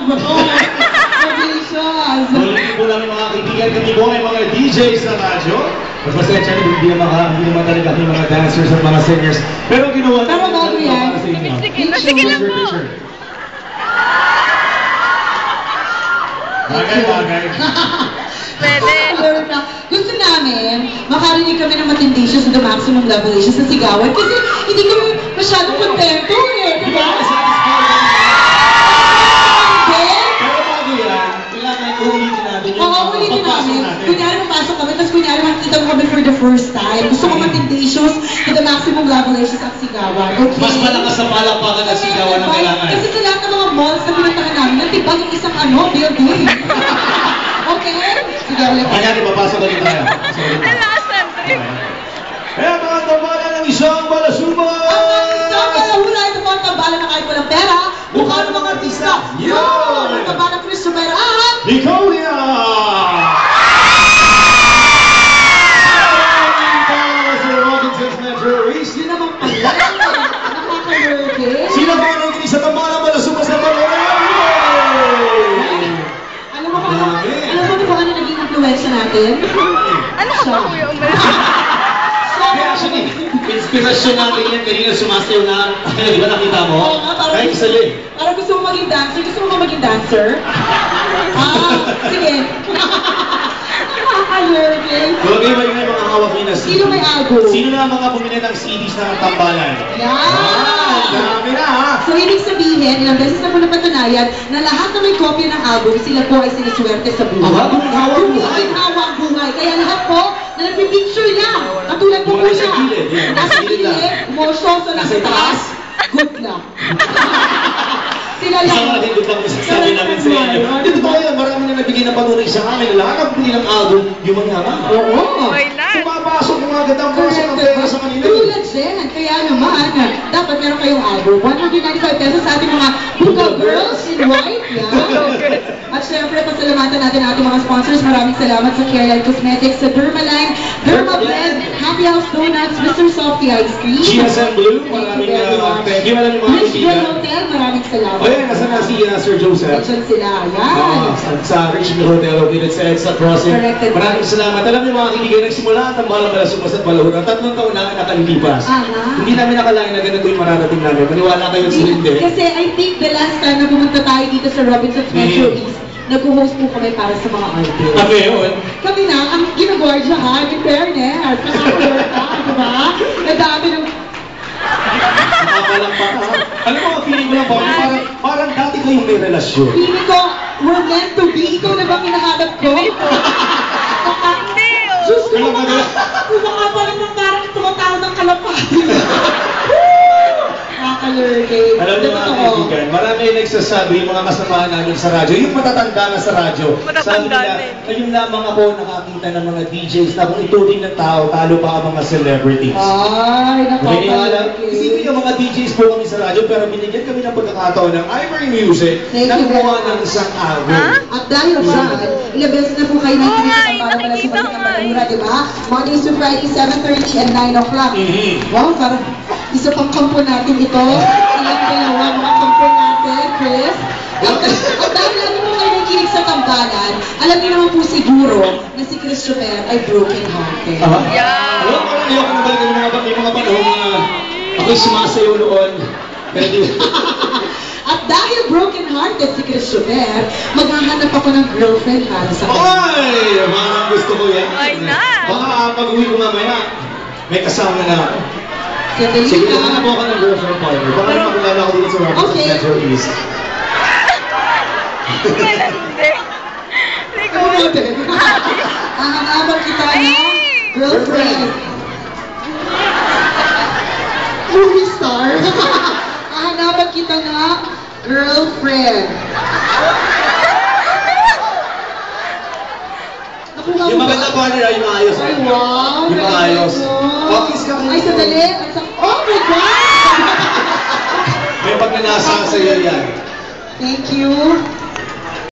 Delicious! Ulitin po lang yung mga kaibigan kami po ay mga DJs na radyo. Mas pasensya na hindi naman talaga yung mga dancers at mga singers. Pero ginawa Pero bago yan, Sige lang po. Bagay. Pwede. Gusto namin, makarinig kami ng matindicious na the maximum levelations na sigawan kasi hindi kami masyadong kontento eh, di ba? Pero bago yan, kailangan uulitin natin yung Oo, ulitin namin. Kunyari mapasok kami, tapos kunyari makikita mo kami for the first time. Gusto ko matindicious na the maximum levelations ang sigawan, okay? Mas malakas sa palapakan na sigawan ang kailangan. Kasi sa lahat ng mga malls na pinuntahan namin, natibag yung isang building. Okay? Sige, ulit. Kanyari, papasok ulit tayo. Ang lakas ng trip. Kaya mga tambalan ng isang balasuba! Ang isang kalahula, ito po ang tambalan na kahit walang pera, mukha ng mga artista. Yun! Ang tambalan Christopher at... Nicolia! Yun naman pala. Nakaka-lurking. Sino ba ang nakikinig sa tambalan balasuba sa balasuba? Alam mo ba ano naging influensya natin? Ano ka ba, Kuya Umar? Actually, inspirasyon natin yan. Kanina sumasayaw na. Di ba nakita mo? Oo nga, Kahit sali. parang gusto mo maging dancer. Gusto mo ba maging dancer? Sige. Nakaka-lurking. Bagay ba yung mga hawak niya na CD? Sino may album? Sino na ang mga bumili ng CDs ng tambalan? Yan! Dami na ha! So, ibig sabihin, ilang beses na po napatunayan na lahat na may kopya ng album, sila po ay siniswerte sa buhay. Buhay, buhay. Buhay, buhay. Kaya lahat po na nagpipicture lang. Katulad po po Nasa siya. gilid, yan. Nasa gilid, morsyoso na Nasa sa taas. Good luck. Sila lang. Isang natin doon lang sasabi namin sa inyo. Hindi totoo yan, marami na nabigay ng panuray sa amin. Lahat ang bili ng album, yung manyaman. Oo. Why not? Pumapasok mga agad ang puso ng pera sa kanila. Tulad din. Kaya naman, dapat meron kayong album. 195 pesos sa ating mga Buga Girls in White. Yan. At syempre, pasalamatan natin ang ating mga sponsors. Maraming salamat sa Careline Cosmetics, sa Dermaline, Dermablend, Happy House Donuts, Mr. Softy Ice Cream. GSM Blue, maraming thank you. Maraming mga Rich Girl kaibigan. Hotel, maraming salamat. O yan, nasa na si Sir Joseph. Diyan sila. Yan. Sa Rich Girl Hotel, located sa EDSA Crossing. Corrected. Maraming salamat. Alam niyo mga kaibigan, nagsimula ang tambalang balasumas at balahuran. 3 taon na nakalilipas. Hindi namin nakalain na ganito yung mararating namin. Maniwala kayo sa hindi. Kasi I think the last time na pumunta tayo dito sa Robinson's Metro East, nag-host po kami para sa mga artists. Ano yun? Kami na, ang ginagwardyahan, in fairness, nakaka-work diba? Nadami ng... Nakakalampak ka. Alam mo, feeling ko lang ba, parang dati kayong may relasyon. Feeling ko, we're meant to be. Ikaw na ba kinahanap ko? Hindi, oh. Diyos ko, kumaka pa naman parang tumatawag ng kalapati. Nakaka-lurking. Alam niyo mga kaibigan, marami nagsasabi yung mga kasamahan namin sa radyo, yung matatanda na sa radyo. Sabi Matatanda nila, na eh. ngayon lamang ako nakakita ng mga DJs na kung ituring ng tao, talo pa ang mga celebrities. Ay, Naniniwala? nakaka-lurking. Isipin yung mga DJs po kami sa radyo, pero binigyan kami ng pagkakataon ng Ivory Music Thank na you gumawa very ng much. isang album. Ha? At dahil dyan, ilang beses na po kayo Oo nga, nakikinig sa para nakikita sa nga Balura, di ba? Mondays to Friday, 7:30 and 9 o'clock. Wow, parang isa pang kampo natin ito. Ilang dalawa mga kampo natin, Chris. At dahil lagi mo kayo nakikinig sa tambalan, alam niyo naman po siguro na si Christopher ay broken-hearted. Yeah. Alam mo, parang ayoko na balikan yung mga panahon na ako'y sumasayaw noon. Pero di At dahil broken-hearted si Christopher, maghahanap ako ng girlfriend para sa kanya. Ay! Parang gusto ko yan. Why not? Baka pag-uwi ko mamaya, may kasama na ako. Sandali Sige, lang. nahanap ako ng girlfriend partner. Baka naman makilala ko dito sa Robinson's Okay. Metro East. Hindi. Hindi ko. Hahanapan kita ng Ay! girlfriend. Movie star. Hahanapan kita ng girlfriend. Nakuha Yung mo ba? maganda partner ay yung maayos. Ay, wow. Yung maayos. Galing Kiss ka mo. kayo. Ay, sandali. Oh my God! May pagnanasa sa iyo yan. Thank you.